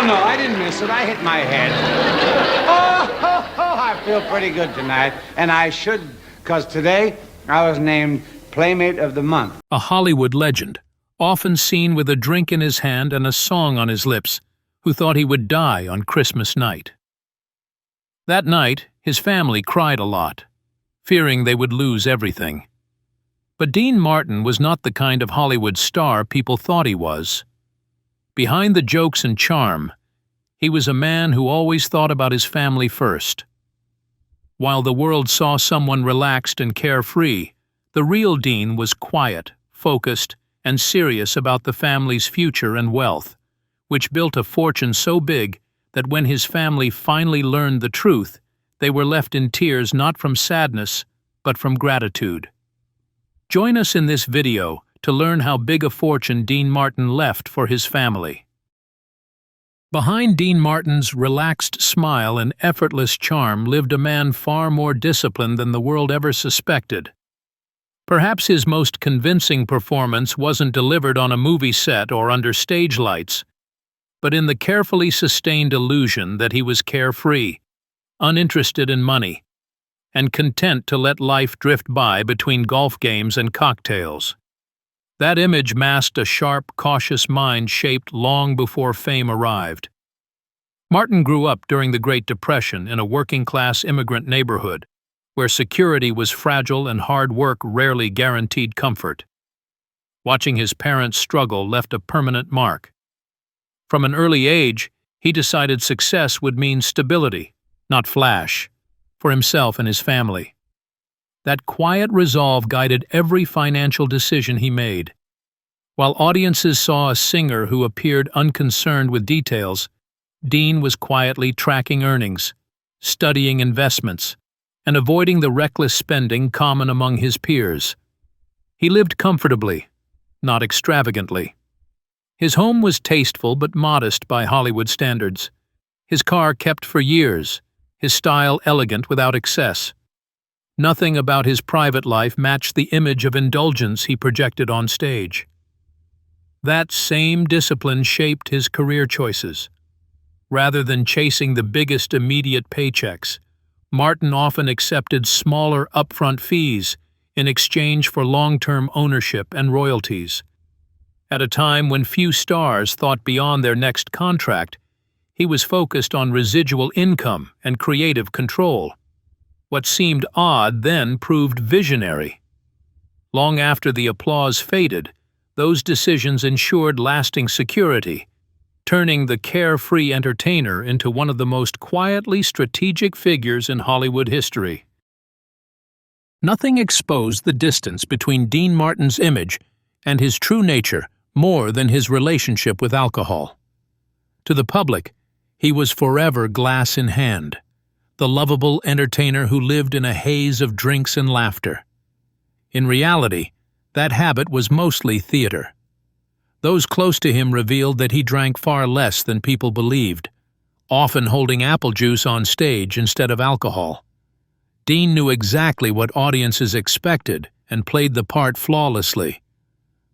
Oh, no, I didn't miss it. I hit my head. I feel pretty good tonight. And I should, because today I was named Playmate of the Month. A Hollywood legend, often seen with a drink in his hand and a song on his lips, who thought he would die on Christmas night. That night, his family cried a lot, fearing they would lose everything. But Dean Martin was not the kind of Hollywood star people thought he was. Behind the jokes and charm, he was a man who always thought about his family first. While the world saw someone relaxed and carefree, the real Dean was quiet, focused, and serious about the family's future and wealth, which built a fortune so big that when his family finally learned the truth, they were left in tears not from sadness, but from gratitude. Join us in this video to learn how big a fortune Dean Martin left for his family. Behind Dean Martin's relaxed smile and effortless charm lived a man far more disciplined than the world ever suspected. Perhaps his most convincing performance wasn't delivered on a movie set or under stage lights, but in the carefully sustained illusion that he was carefree, uninterested in money, and content to let life drift by between golf games and cocktails. That image masked a sharp, cautious mind shaped long before fame arrived. Martin grew up during the Great Depression in a working-class immigrant neighborhood, where security was fragile and hard work rarely guaranteed comfort. Watching his parents struggle left a permanent mark. From an early age, he decided success would mean stability, not flash, for himself and his family. That quiet resolve guided every financial decision he made. While audiences saw a singer who appeared unconcerned with details, Dean was quietly tracking earnings, studying investments, and avoiding the reckless spending common among his peers. He lived comfortably, not extravagantly. His home was tasteful but modest by Hollywood standards. His car kept for years, his style elegant without excess. Nothing about his private life matched the image of indulgence he projected on stage. That same discipline shaped his career choices. Rather than chasing the biggest immediate paychecks, Martin often accepted smaller upfront fees in exchange for long-term ownership and royalties. At a time when few stars thought beyond their next contract, he was focused on residual income and creative control. What seemed odd then proved visionary. Long after the applause faded, those decisions ensured lasting security, turning the carefree entertainer into one of the most quietly strategic figures in Hollywood history. Nothing exposed the distance between Dean Martin's image and his true nature more than his relationship with alcohol. To the public, he was forever glass in hand, the lovable entertainer who lived in a haze of drinks and laughter. In reality, that habit was mostly theater. Those close to him revealed that he drank far less than people believed, often holding apple juice on stage instead of alcohol. Dean knew exactly what audiences expected and played the part flawlessly.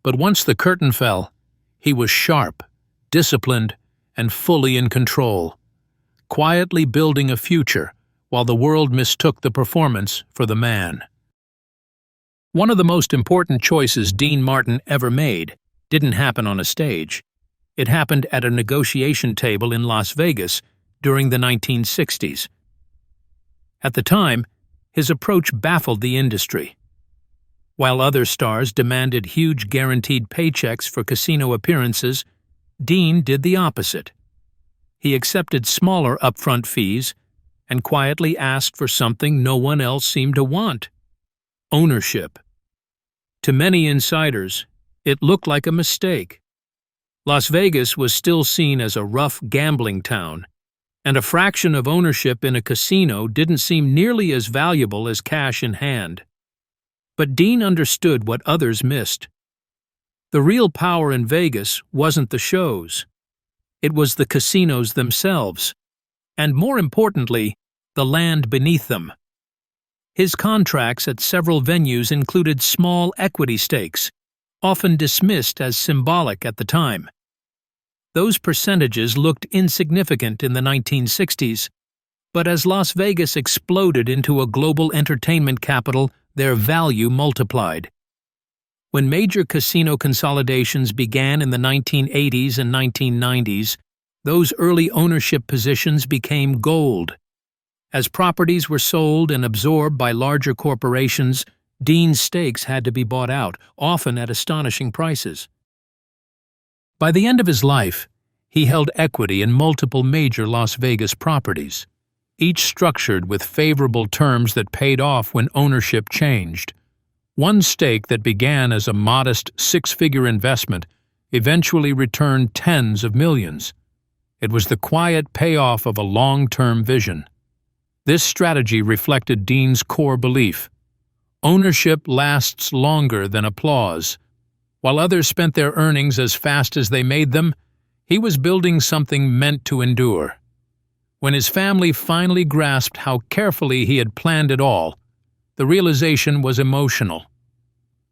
But once the curtain fell, he was sharp, disciplined, and fully in control, quietly building a future while the world mistook the performance for the man. One of the most important choices Dean Martin ever made didn't happen on a stage. It happened at a negotiation table in Las Vegas during the 1960s. At the time, his approach baffled the industry. While other stars demanded huge guaranteed paychecks for casino appearances, Dean did the opposite. He accepted smaller upfront fees and quietly asked for something no one else seemed to want: ownership. To many insiders, it looked like a mistake. Las Vegas was still seen as a rough gambling town, and a fraction of ownership in a casino didn't seem nearly as valuable as cash in hand. But Dean understood what others missed. The real power in Vegas wasn't the shows. It was the casinos themselves, and more importantly, the land beneath them. His contracts at several venues included small equity stakes, often dismissed as symbolic at the time. Those percentages looked insignificant in the 1960s, but as Las Vegas exploded into a global entertainment capital, their value multiplied. When major casino consolidations began in the 1980s and 1990s, those early ownership positions became gold. As properties were sold and absorbed by larger corporations, Dean's stakes had to be bought out, often at astonishing prices. By the end of his life, he held equity in multiple major Las Vegas properties, each structured with favorable terms that paid off when ownership changed. One stake that began as a modest six-figure investment eventually returned tens of millions. It was the quiet payoff of a long-term vision. This strategy reflected Dean's core belief: ownership lasts longer than applause. While others spent their earnings as fast as they made them, he was building something meant to endure. When his family finally grasped how carefully he had planned it all, the realization was emotional.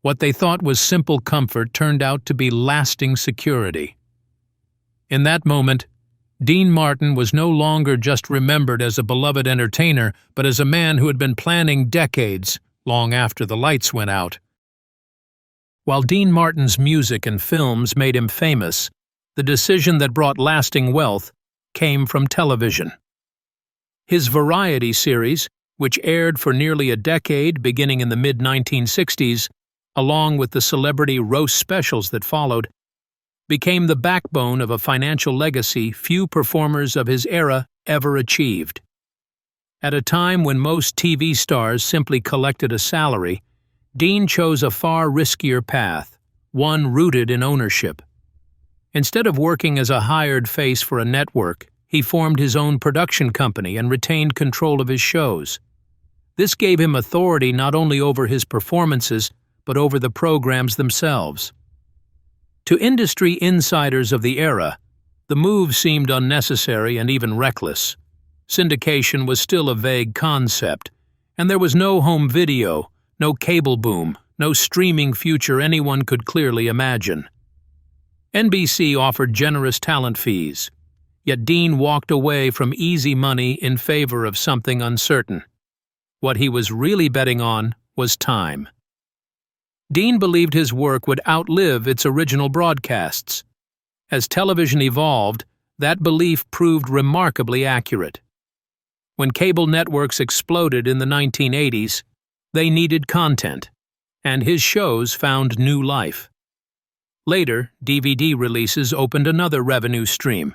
What they thought was simple comfort turned out to be lasting security. In that moment, Dean Martin was no longer just remembered as a beloved entertainer, but as a man who had been planning decades, long after the lights went out. While Dean Martin's music and films made him famous, the decision that brought lasting wealth came from television. His variety series, which aired for nearly a decade beginning in the mid-1960s, along with the celebrity roast specials that followed, became the backbone of a financial legacy few performers of his era ever achieved. At a time when most TV stars simply collected a salary, Dean chose a far riskier path, one rooted in ownership. Instead of working as a hired face for a network, he formed his own production company and retained control of his shows. This gave him authority not only over his performances, but over the programs themselves. To industry insiders of the era, the move seemed unnecessary and even reckless. Syndication was still a vague concept, and there was no home video, no cable boom, no streaming future anyone could clearly imagine. NBC offered generous talent fees, yet Dean walked away from easy money in favor of something uncertain. What he was really betting on was time. Dean believed his work would outlive its original broadcasts. As television evolved, that belief proved remarkably accurate. When cable networks exploded in the 1980s, they needed content, and his shows found new life. Later, DVD releases opened another revenue stream.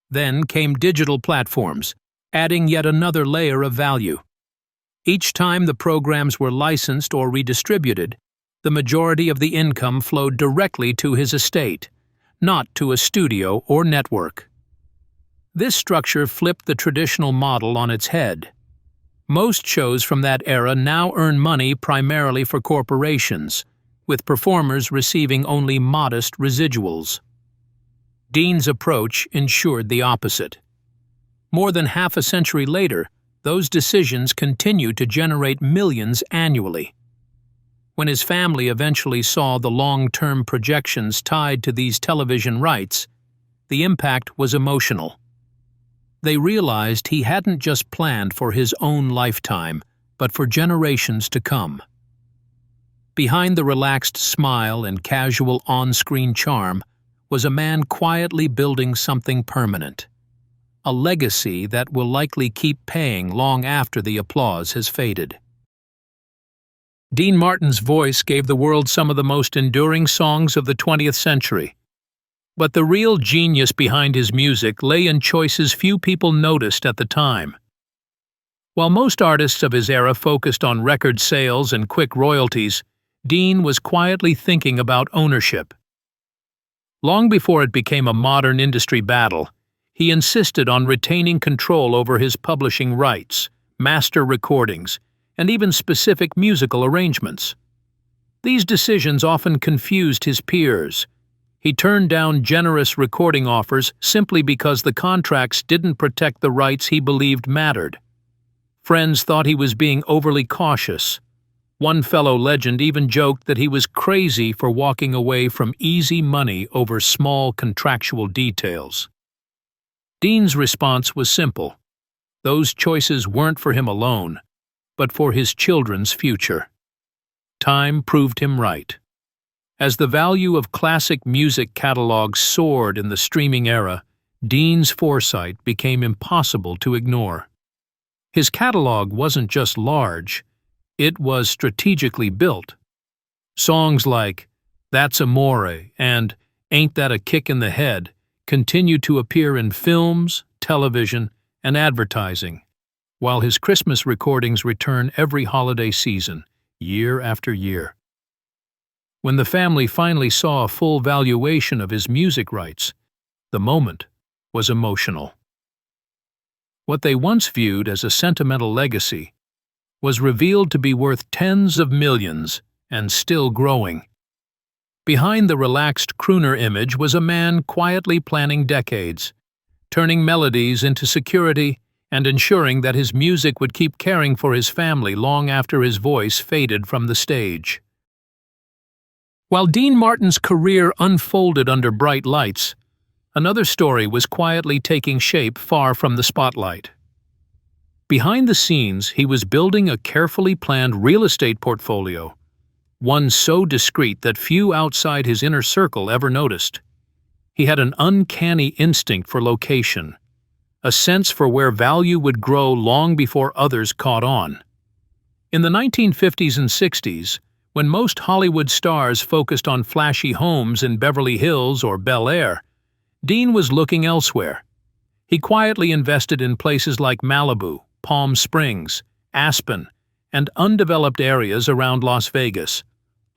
Then came digital platforms, adding yet another layer of value. Each time the programs were licensed or redistributed, the majority of the income flowed directly to his estate, not to a studio or network. This structure flipped the traditional model on its head. Most shows from that era now earn money primarily for corporations, with performers receiving only modest residuals. Dean's approach ensured the opposite. More than half a century later, those decisions continued to generate millions annually. When his family eventually saw the long-term projections tied to these television rights, the impact was emotional. They realized he hadn't just planned for his own lifetime, but for generations to come. Behind the relaxed smile and casual on-screen charm was a man quietly building something permanent, a legacy that will likely keep paying long after the applause has faded. Dean Martin's voice gave the world some of the most enduring songs of the 20th century. But the real genius behind his music lay in choices few people noticed at the time. While most artists of his era focused on record sales and quick royalties, Dean was quietly thinking about ownership. Long before it became a modern industry battle, he insisted on retaining control over his publishing rights, master recordings, and even specific musical arrangements. These decisions often confused his peers. He turned down generous recording offers simply because the contracts didn't protect the rights he believed mattered. Friends thought he was being overly cautious, One fellow legend even joked that he was crazy for walking away from easy money over small contractual details. Dean's response was simple. Those choices weren't for him alone, but for his children's future. Time proved him right. As the value of classic music catalogs soared in the streaming era, Dean's foresight became impossible to ignore. His catalog wasn't just large, it was strategically built. Songs like That's Amore and Ain't That a Kick in the Head continued to appear in films, television, and advertising, while his Christmas recordings return every holiday season, year after year. When the family finally saw a full valuation of his music rights, the moment was emotional. What they once viewed as a sentimental legacy was revealed to be worth tens of millions and still growing. Behind the relaxed crooner image was a man quietly planning decades, turning melodies into security and ensuring that his music would keep caring for his family long after his voice faded from the stage. While Dean Martin's career unfolded under bright lights, another story was quietly taking shape far from the spotlight. Behind the scenes, he was building a carefully planned real estate portfolio, one so discreet that few outside his inner circle ever noticed. He had an uncanny instinct for location, a sense for where value would grow long before others caught on. In the 1950s and 60s, when most Hollywood stars focused on flashy homes in Beverly Hills or Bel Air, Dean was looking elsewhere. He quietly invested in places like Malibu, Palm Springs, Aspen, and undeveloped areas around Las Vegas,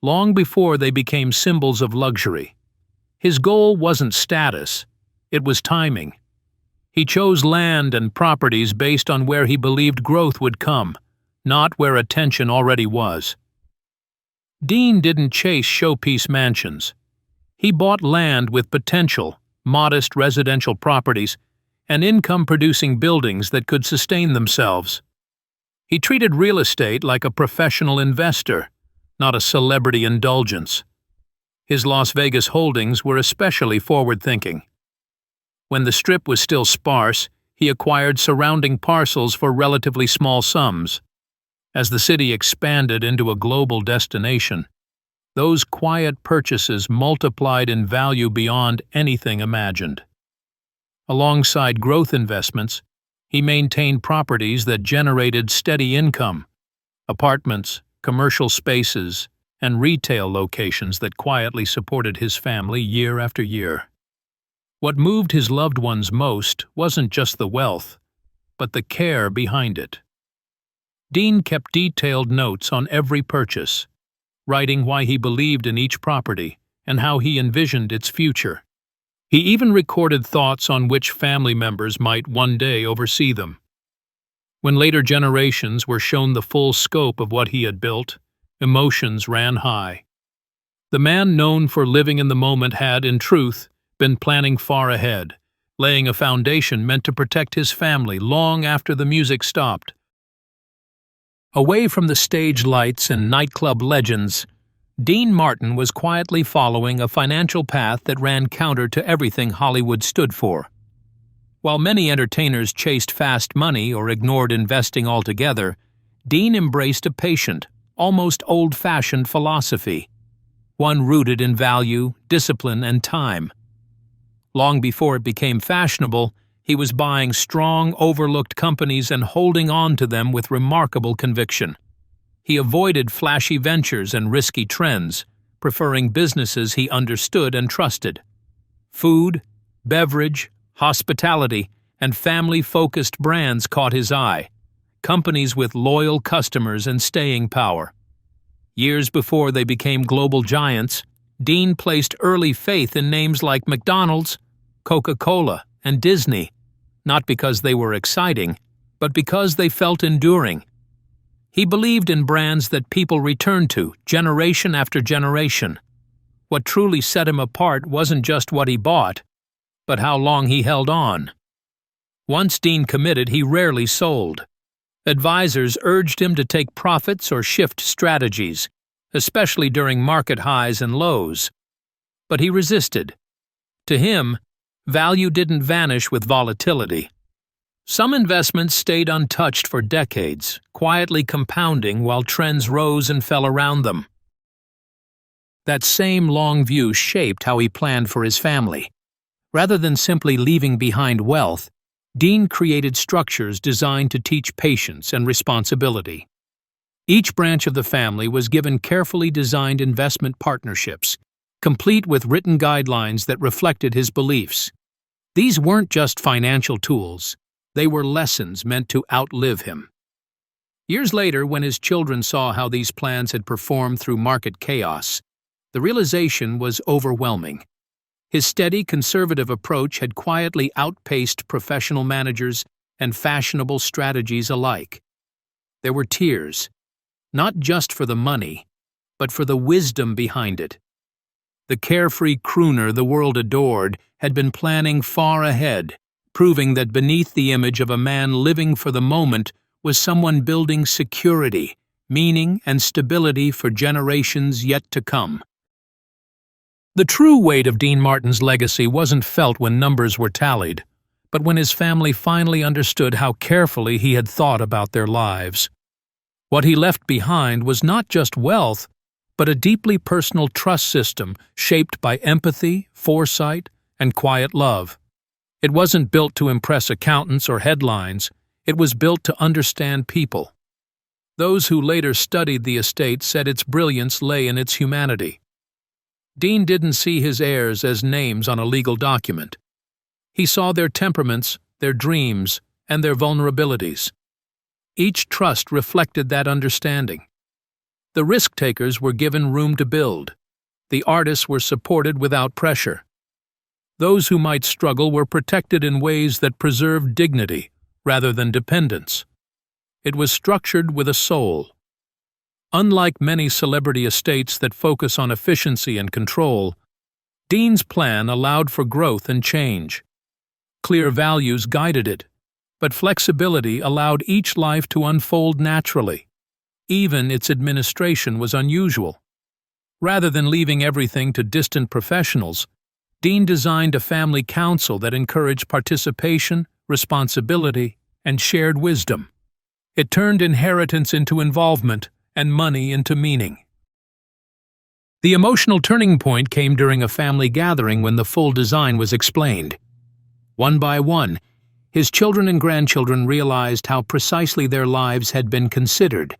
long before they became symbols of luxury. His goal wasn't status, it was timing. He chose land and properties based on where he believed growth would come, not where attention already was. Dean didn't chase showpiece mansions. He bought land with potential, modest residential properties, and income-producing buildings that could sustain themselves. He treated real estate like a professional investor, not a celebrity indulgence. His Las Vegas holdings were especially forward-thinking. When the Strip was still sparse, he acquired surrounding parcels for relatively small sums. As the city expanded into a global destination, those quiet purchases multiplied in value beyond anything imagined. Alongside growth investments, he maintained properties that generated steady income, apartments, commercial spaces, and retail locations that quietly supported his family year after year. What moved his loved ones most wasn't just the wealth, but the care behind it. Dean kept detailed notes on every purchase, writing why he believed in each property and how he envisioned its future. He even recorded thoughts on which family members might one day oversee them. When later generations were shown the full scope of what he had built, emotions ran high. The man known for living in the moment had, in truth, been planning far ahead, laying a foundation meant to protect his family long after the music stopped. Away from the stage lights and nightclub legends, Dean Martin was quietly following a financial path that ran counter to everything Hollywood stood for. While many entertainers chased fast money or ignored investing altogether, Dean embraced a patient, almost old-fashioned philosophy, one rooted in value, discipline, and time. Long before it became fashionable, he was buying strong, overlooked companies and holding on to them with remarkable conviction. He avoided flashy ventures and risky trends, preferring businesses he understood and trusted. Food, beverage, hospitality, and family-focused brands caught his eye, companies with loyal customers and staying power. Years before they became global giants, Dean placed early faith in names like McDonald's, Coca-Cola, and Disney, not because they were exciting, but because they felt enduring. He believed in brands that people returned to, generation after generation. What truly set him apart wasn't just what he bought, but how long he held on. Once Dean committed, he rarely sold. Advisors urged him to take profits or shift strategies, especially during market highs and lows. But he resisted. To him, value didn't vanish with volatility. Some investments stayed untouched for decades, quietly compounding while trends rose and fell around them. That same long view shaped how he planned for his family. Rather than simply leaving behind wealth, Dean created structures designed to teach patience and responsibility. Each branch of the family was given carefully designed investment partnerships, complete with written guidelines that reflected his beliefs. These weren't just financial tools, they were lessons meant to outlive him. Years later, when his children saw how these plans had performed through market chaos, the realization was overwhelming. His steady, conservative approach had quietly outpaced professional managers and fashionable strategies alike. There were tears, not just for the money, but for the wisdom behind it. The carefree crooner the world adored had been planning far ahead, proving that beneath the image of a man living for the moment was someone building security, meaning, and stability for generations yet to come. The true weight of Dean Martin's legacy wasn't felt when numbers were tallied, but when his family finally understood how carefully he had thought about their lives. What he left behind was not just wealth, but a deeply personal trust system shaped by empathy, foresight, and quiet love. It wasn't built to impress accountants or headlines, it was built to understand people. Those who later studied the estate said its brilliance lay in its humanity. Dean didn't see his heirs as names on a legal document. He saw their temperaments, their dreams, and their vulnerabilities. Each trust reflected that understanding. The risk-takers were given room to build. The artists were supported without pressure. Those who might struggle were protected in ways that preserved dignity rather than dependence. It was structured with a soul. Unlike many celebrity estates that focus on efficiency and control, Dean's plan allowed for growth and change. Clear values guided it, but flexibility allowed each life to unfold naturally. Even its administration was unusual. Rather than leaving everything to distant professionals, Dean designed a family council that encouraged participation, responsibility, and shared wisdom. It turned inheritance into involvement and money into meaning. The emotional turning point came during a family gathering when the full design was explained. One by one, his children and grandchildren realized how precisely their lives had been considered,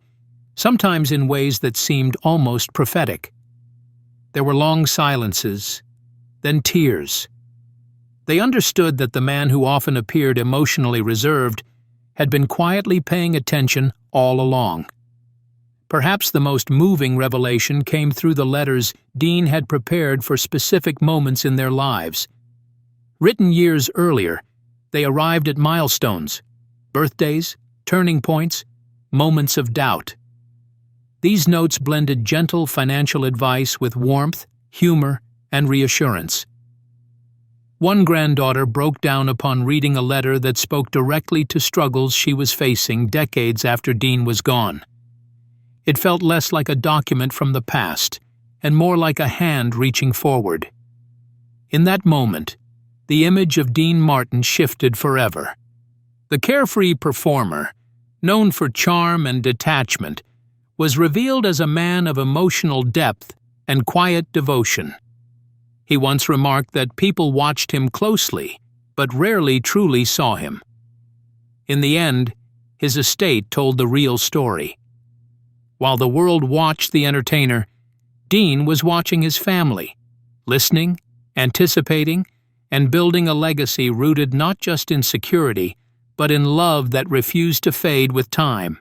sometimes in ways that seemed almost prophetic. There were long silences, then tears. They understood that the man who often appeared emotionally reserved had been quietly paying attention all along. Perhaps the most moving revelation came through the letters Dean had prepared for specific moments in their lives. Written years earlier, they arrived at milestones, birthdays, turning points, moments of doubt. These notes blended gentle financial advice with warmth, humor, and reassurance. One granddaughter broke down upon reading a letter that spoke directly to struggles she was facing decades after Dean was gone. It felt less like a document from the past and more like a hand reaching forward. In that moment, the image of Dean Martin shifted forever. The carefree performer, known for charm and detachment, was revealed as a man of emotional depth and quiet devotion. He once remarked that people watched him closely, but rarely truly saw him. In the end, his estate told the real story. While the world watched the entertainer, Dean was watching his family, listening, anticipating, and building a legacy rooted not just in security, but in love that refused to fade with time.